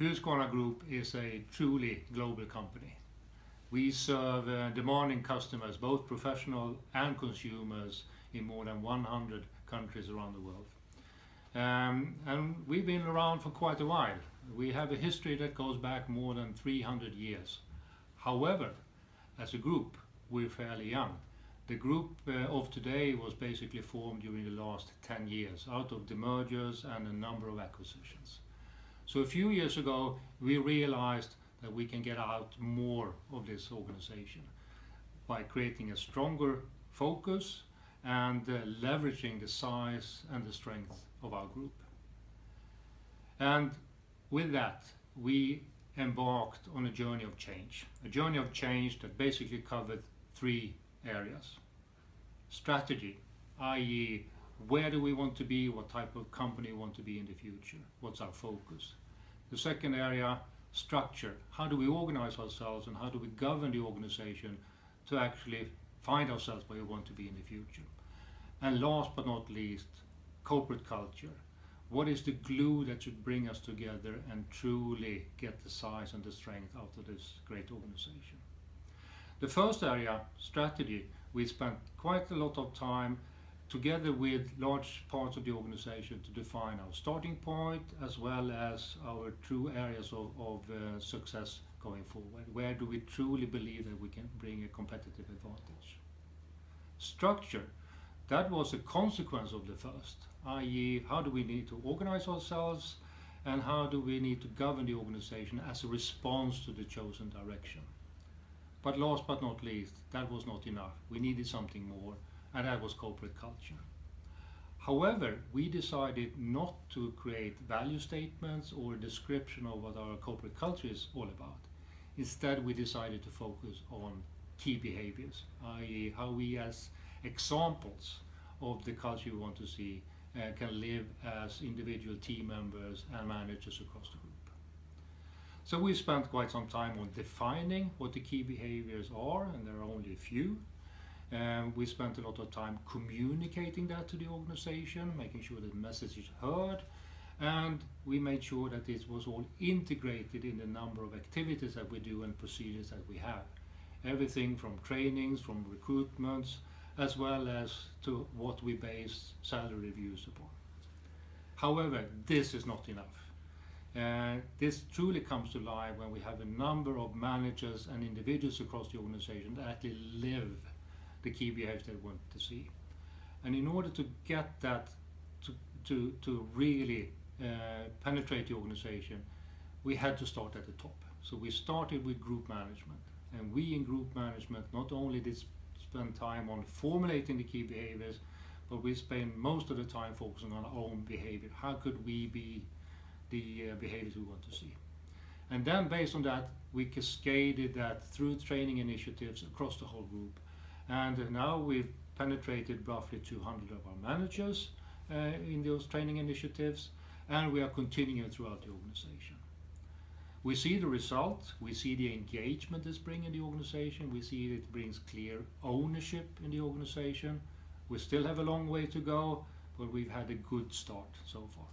Husqvarna Group is a truly global company. We serve demanding customers, both professional and consumers, in more than 100 countries around the world. And we've been around for quite a while. We have a history that goes back more than 300 years. However, as a group, we're fairly young. The group of today was basically formed during the last 10 years out of the mergers and a number of acquisitions. So a few years ago, we realized that we can get out more of this organization by creating a stronger focus and leveraging the size and the strength of our group. And with that, we embarked on a journey of change that basically covered three areas. Strategy, i.e., where do we want to be, what type of company we want to be in the future, what's our focus. The second area, structure, how do we organize ourselves and how do we govern the organization to actually find ourselves where we want to be in the future. And last but not least, corporate culture. What is the glue that should bring us together and truly get the size and the strength out of this great organization? The first area, strategy, we spent quite a lot of time together with large parts of the organization to define our starting point as well as our true areas of success going forward. Where do we truly believe that we can bring a competitive advantage? Structure, that was a consequence of the first, i.e. how do we need to organize ourselves and how do we need to govern the organization as a response to the chosen direction. But last but not least, that was not enough. We needed something more, and that was corporate culture. However, we decided not to create value statements or a description of what our corporate culture is all about. Instead, we decided to focus on key behaviors, i.e. how we as examples of the culture we want to see can live as individual team members and managers across the group. So we spent quite some time on defining what the key behaviors are, and there are only a few. We spent a lot of time communicating that to the organization, making sure that the message is heard, and we made sure that this was all integrated in the number of activities that we do and procedures that we have. Everything from trainings, from recruitments, as well as to what we base salary reviews upon. However, this is not enough. This truly comes to life when we have a number of managers and individuals across the organization that actually live the key behaviors they want to see. And in order to get that to really penetrate the organization, we had to start at the top. So we started with group management. And we in group management not only did spend time on formulating the key behaviors, but we spent most of the time focusing on our own behavior. How could we be the behaviors we want to see? And then based on that, we cascaded that through training initiatives across the whole group. And now we've penetrated roughly 200 of our managers in those training initiatives, and we are continuing throughout the organization. We see the result, we see the engagement this brings in the organization, we see it brings clear ownership in the organization. We still have a long way to go, but we've had a good start so far.